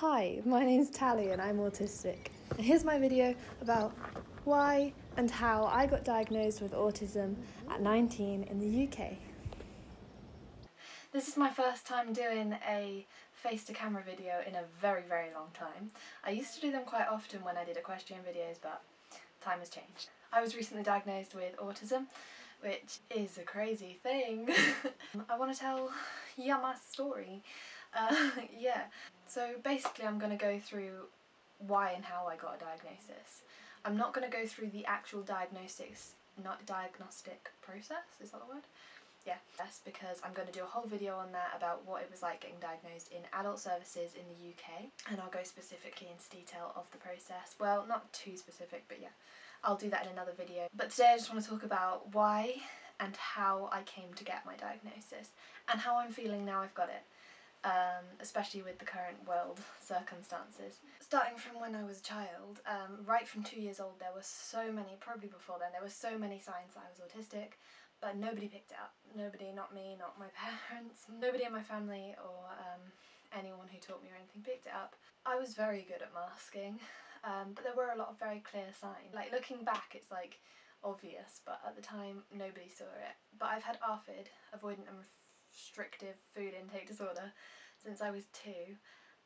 Hi, my name's Tally and I'm autistic. And here's my video about why and how I got diagnosed with autism at 19 in the UK. This is my first time doing a face-to-camera video in a very, very long time. I used to do them quite often when I did equestrian videos, but time has changed. I was recently diagnosed with autism, which is a crazy thing. I want to tell my story. Yeah, so basically I'm going to go through why and how I got a diagnosis. I'm not going to go through the actual diagnostic process, is that the word? Yeah, that's because I'm going to do a whole video on that about what it was like getting diagnosed in adult services in the UK, and I'll go specifically into detail of the process. Well, not too specific, but yeah, I'll do that in another video. But today I just want to talk about why and how I came to get my diagnosis and how I'm feeling now I've got it. Especially with the current world circumstances. Starting from when I was a child, right from 2 years old, there were so many, probably before then, there were so many signs that I was autistic, but nobody picked it up. Nobody, not me, not my parents, nobody in my family or anyone who taught me or anything picked it up. I was very good at masking, but there were a lot of very clear signs. Like, looking back, it's like obvious, but at the time nobody saw it. But I've had ARFID, avoidant and restrictive food intake disorder, since I was 2,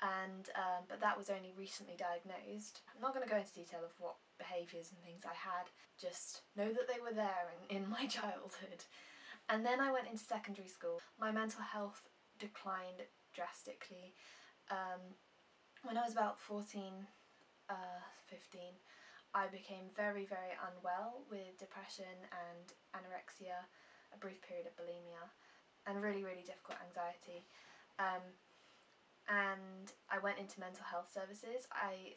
and but that was only recently diagnosed. I'm not going to go into detail of what behaviours and things I had, just know that they were there in my childhood. And then I went into secondary school. My mental health declined drastically. When I was about 14, 15, I became very, very unwell with depression and anorexia, a brief period of bulimia, and really, really difficult anxiety. And I went into mental health services.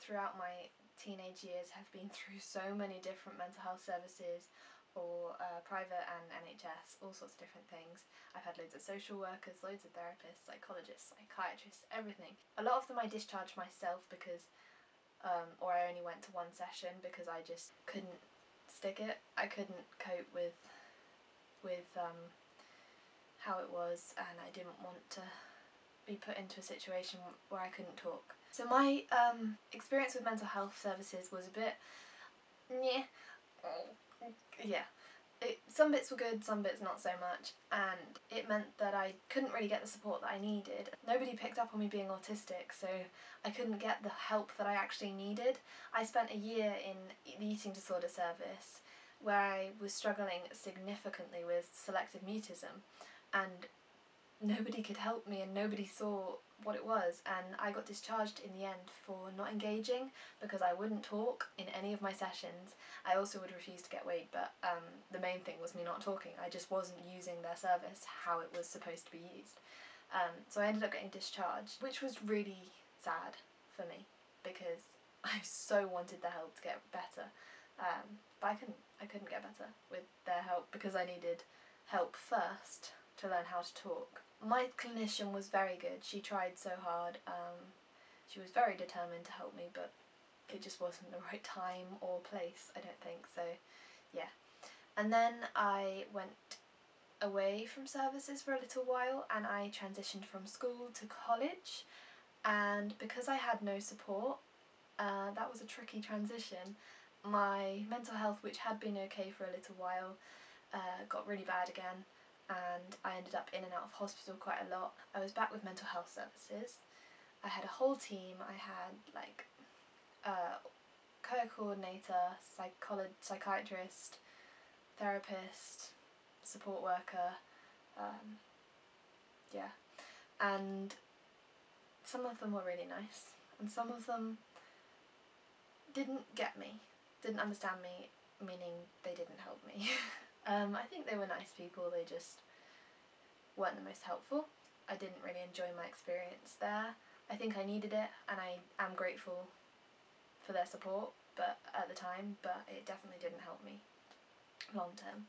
Throughout my teenage years, have been through so many different mental health services, or private and NHS, all sorts of different things. I've had loads of social workers, loads of therapists, psychologists, psychiatrists, everything. A lot of them I discharged myself because, or I only went to one session because I just couldn't stick it. I couldn't cope with how it was, and I didn't want to be put into a situation where I couldn't talk. So my experience with mental health services was a bit yeah. Some bits were good, some bits not so much, and it meant that I couldn't really get the support that I needed. Nobody picked up on me being autistic, so I couldn't get the help that I actually needed. I spent a year in the eating disorder service where I was struggling significantly with selective mutism, and nobody could help me and nobody saw what it was, and I got discharged in the end for not engaging because I wouldn't talk in any of my sessions. I also would refuse to get weighed, but the main thing was me not talking. I just wasn't using their service how it was supposed to be used. So I ended up getting discharged, which was really sad for me because I so wanted the help to get better, but I couldn't get better with their help because I needed help first to learn how to talk. My clinician was very good. She tried so hard. She was very determined to help me, but it just wasn't the right time or place, I don't think. So yeah. And then I went away from services for a little while and I transitioned from school to college, and because I had no support, that was a tricky transition. My mental health, which had been okay for a little while, got really bad again, and I ended up in and out of hospital quite a lot. I was back with mental health services. I had a whole team. I had like care coordinator, psychiatrist, therapist, support worker, yeah, and some of them were really nice and some of them didn't get me, didn't understand me, meaning they didn't help me. I think they were nice people, they just weren't the most helpful. I didn't really enjoy my experience there. I think I needed it and I am grateful for their support at the time, but it definitely didn't help me long term.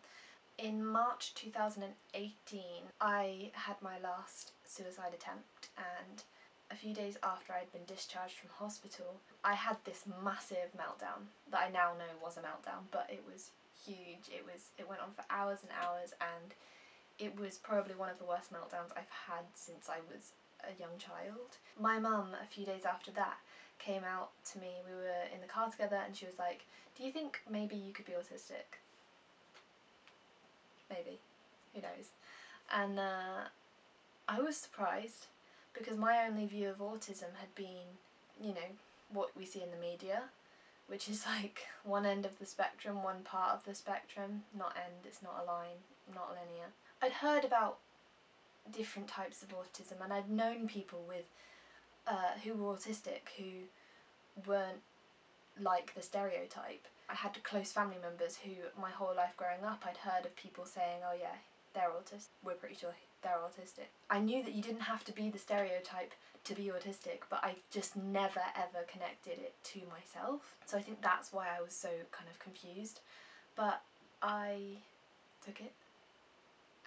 In March 2018 I had my last suicide attempt, and a few days after I'd been discharged from hospital I had this massive meltdown that I now know was a meltdown, but it was huge. It went on for hours and hours, and it was probably one of the worst meltdowns I've had since I was a young child. My mum, a few days after that, came out to me. We were in the car together and she was like, do you think maybe you could be autistic? Maybe. Who knows? And I was surprised because my only view of autism had been, you know, what we see in the media, which is like one end of the spectrum, one part of the spectrum, not end, it's not a line, not linear. I'd heard about different types of autism and I'd known people with who were autistic who weren't like the stereotype. I had close family members who my whole life growing up I'd heard of people saying, oh yeah, they're autistic, we're pretty sure they're autistic. I knew that you didn't have to be the stereotype to be autistic, but I just never ever connected it to myself. So I think that's why I was so kind of confused. But I took it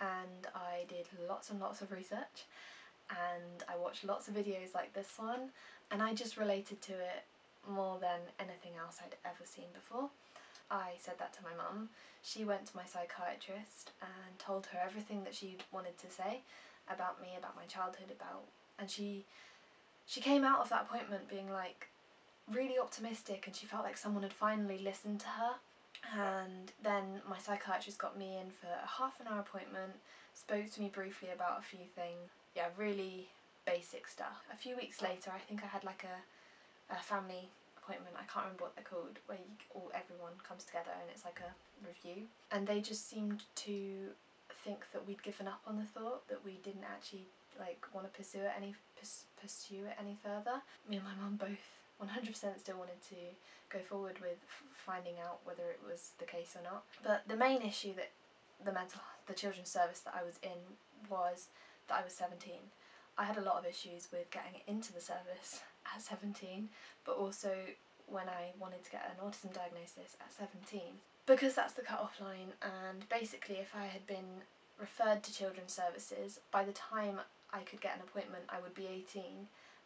and I did lots and lots of research and I watched lots of videos like this one and I just related to it more than anything else I'd ever seen before. I said that to my mum. She went to my psychiatrist and told her everything that she wanted to say about me, about my childhood, and she came out of that appointment being like really optimistic and she felt like someone had finally listened to her. And then my psychiatrist got me in for a half-an-hour appointment, spoke to me briefly about a few things. Yeah, really basic stuff. A few weeks later, I think I had like a family appointment, I can't remember what they're called, where everyone comes together and it's like a review. And they just seemed to think that we'd given up on the thought, that we didn't actually like want to pursue it any further. Me and my mum both 100% still wanted to go forward with finding out whether it was the case or not. But the main issue that the children's service that I was in was that I was 17. I had a lot of issues with getting into the service at 17, but also when I wanted to get an autism diagnosis at 17, because that's the cut-off line. And basically if I had been referred to children's services, by the time I could get an appointment I would be 18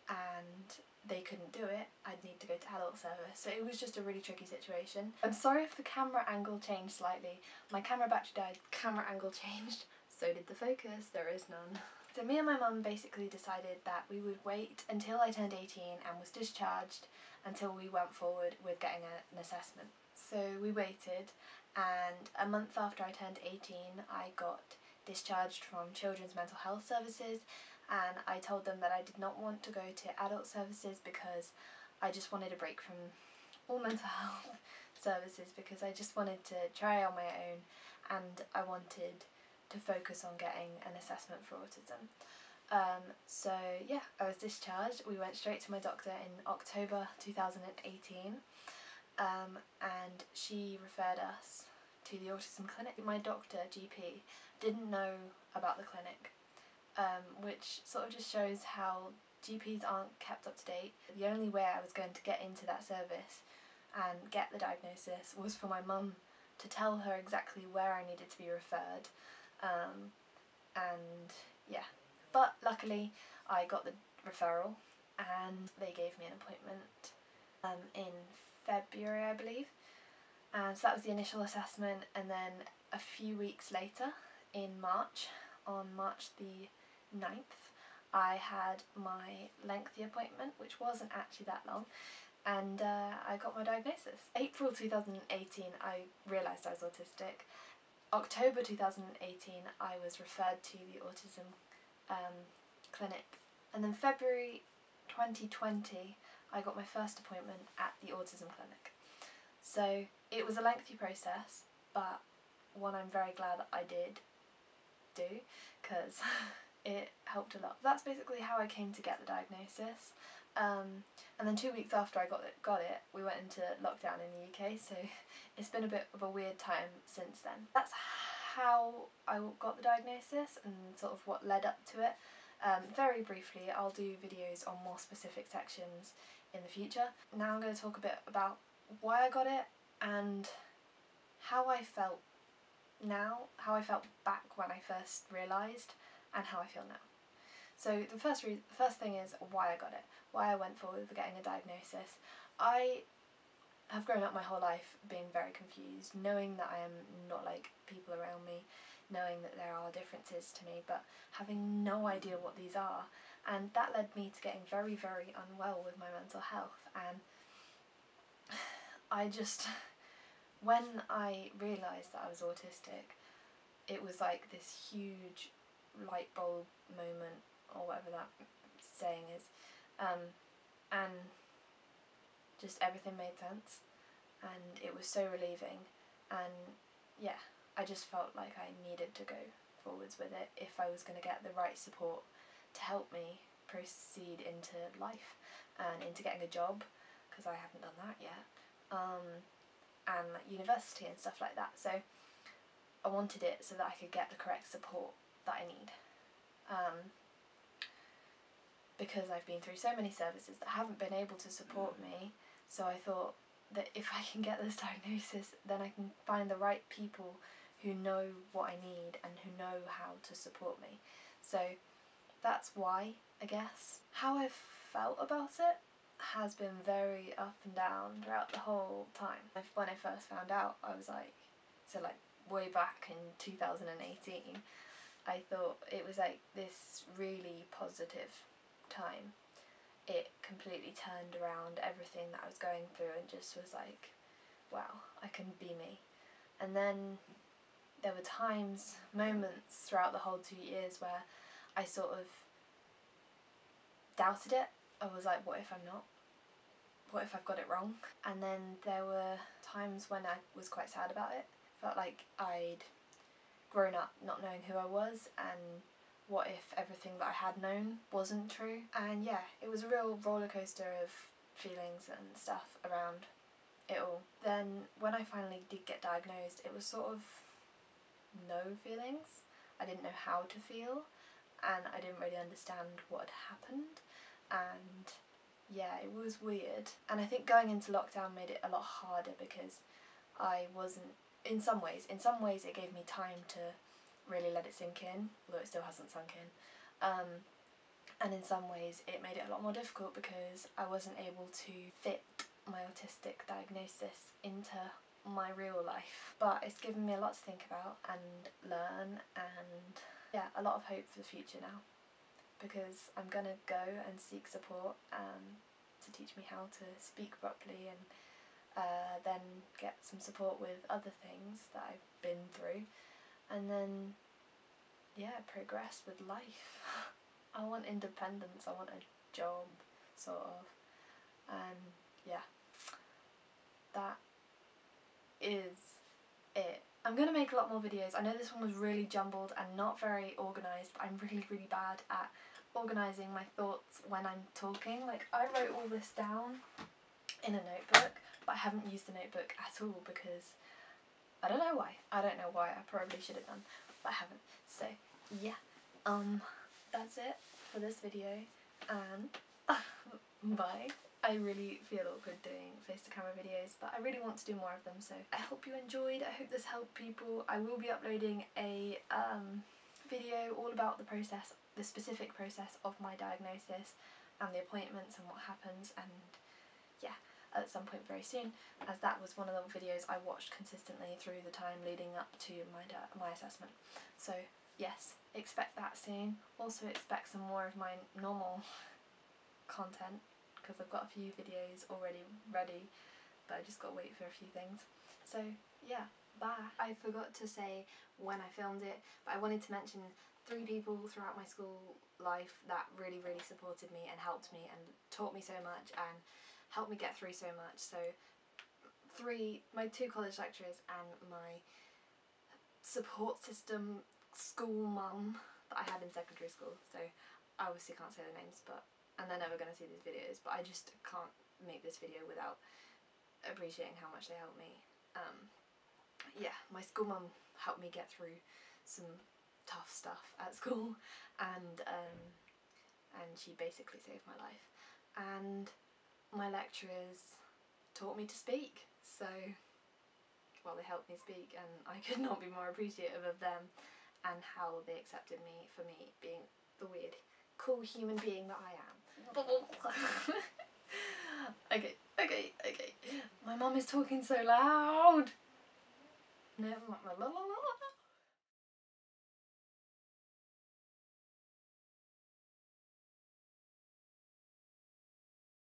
and they couldn't do it, I'd need to go to adult service. So it was just a really tricky situation. I'm sorry if the camera angle changed slightly. My camera battery died, camera angle changed, so did the focus, there is none. So me and my mum basically decided that we would wait until I turned 18 and was discharged until we went forward with getting an assessment. So we waited, and a month after I turned 18 I got discharged from Children's Mental Health Services, and I told them that I did not want to go to adult services because I just wanted a break from all mental health services, because I just wanted to try on my own and I wanted to focus on getting an assessment for autism. So yeah, I was discharged. We went straight to my doctor in October 2018 and she referred us to the autism clinic. My doctor, GP, didn't know about the clinic, which sort of just shows how GPs aren't kept up to date. The only way I was going to get into that service and get the diagnosis was for my mum to tell her exactly where I needed to be referred. And yeah, but luckily I got the referral and they gave me an appointment in February, I believe, and so that was the initial assessment. And then a few weeks later, in March, on March the 9th, I had my lengthy appointment, which wasn't actually that long, and I got my diagnosis. April 2018 I realised I was autistic. October 2018 I was referred to the autism clinic, and then February 2020 I got my first appointment at the autism clinic. So it was a lengthy process, but one I'm very glad I did do, because it helped a lot. That's basically how I came to get the diagnosis. And then 2 weeks after I got it, we went into lockdown in the UK, so it's been a bit of a weird time since then. That's how I got the diagnosis and sort of what led up to it. Very briefly, I'll do videos on more specific sections in the future. Now I'm going to talk a bit about why I got it and how I felt now, how I felt back when I first realised, and how I feel now. So the first thing is why I got it, why I went forward with getting a diagnosis. I have grown up my whole life being very confused, knowing that I am not like people around me, knowing that there are differences to me, but having no idea what these are. And that led me to getting very, very unwell with my mental health. And I just, when I realised that I was autistic, it was like this huge light bulb moment, or whatever that saying is, and just everything made sense, and it was so relieving. And yeah, I just felt like I needed to go forwards with it if I was going to get the right support to help me proceed into life and into getting a job, because I haven't done that yet, and like university and stuff like that. So I wanted it so that I could get the correct support that I need, because I've been through so many services that haven't been able to support me. So I thought that if I can get this diagnosis, then I can find the right people who know what I need and who know how to support me. So that's why, I guess. How I've felt about it has been very up and down throughout the whole time. When I first found out, I was like, so like way back in 2018, I thought it was like this really positive time. It completely turned around everything that I was going through and just was like, wow, I can be me. And then there were times, moments throughout the whole 2 years where I sort of doubted it. I was like, what if I'm not? What if I've got it wrong? And then there were times when I was quite sad about it. Felt like I'd grown up not knowing who I was, and what if everything that I had known wasn't true? And yeah, it was a real roller coaster of feelings and stuff around it all. Then when I finally did get diagnosed, it was sort of no feelings. I didn't know how to feel, and I didn't really understand what had happened, and yeah, it was weird. And I think going into lockdown made it a lot harder, because I wasn't, in some ways it gave me time to really let it sink in, although it still hasn't sunk in, and in some ways it made it a lot more difficult because I wasn't able to fit my autistic diagnosis into my real life. But it's given me a lot to think about and learn, and yeah, a lot of hope for the future now, because I'm gonna go and seek support to teach me how to speak properly, and then get some support with other things that I've been through, and then yeah, progress with life. I want independence, I want a job, sort of, and yeah, that is it. I'm going to make a lot more videos. I know this one was really jumbled and not very organised, but I'm really, really bad at organising my thoughts when I'm talking. Like, I wrote all this down in a notebook, but I haven't used the notebook at all because I don't know why. I probably should have done, but I haven't. So yeah, that's it for this video, and bye. I really feel awkward doing face to camera videos, but I really want to do more of them, so I hope you enjoyed. I hope this helped people. I will be uploading a video all about the process, the specific process of my diagnosis and the appointments and what happens, and yeah, at some point very soon, as that was one of the videos I watched consistently through the time leading up to my assessment. So yes, expect that soon. Also expect some more of my normal content, because I've got a few videos already ready, but I just got to wait for a few things. So yeah, bye. I forgot to say when I filmed it, but I wanted to mention 3 people throughout my school life that really, really supported me and helped me and taught me so much and helped me get through so much. So my 2 college lecturers and my support system school mum that I had in secondary school. So I obviously can't say their names, and they're never going to see these videos, but I just can't make this video without appreciating how much they helped me. Yeah, my school mum helped me get through some tough stuff at school, and she basically saved my life. And my lecturers taught me to speak, so, well, they helped me speak, and I could not be more appreciative of them and how they accepted me for me being the weird, cool human being that I am. Okay. My mum is talking so loud. Never mind.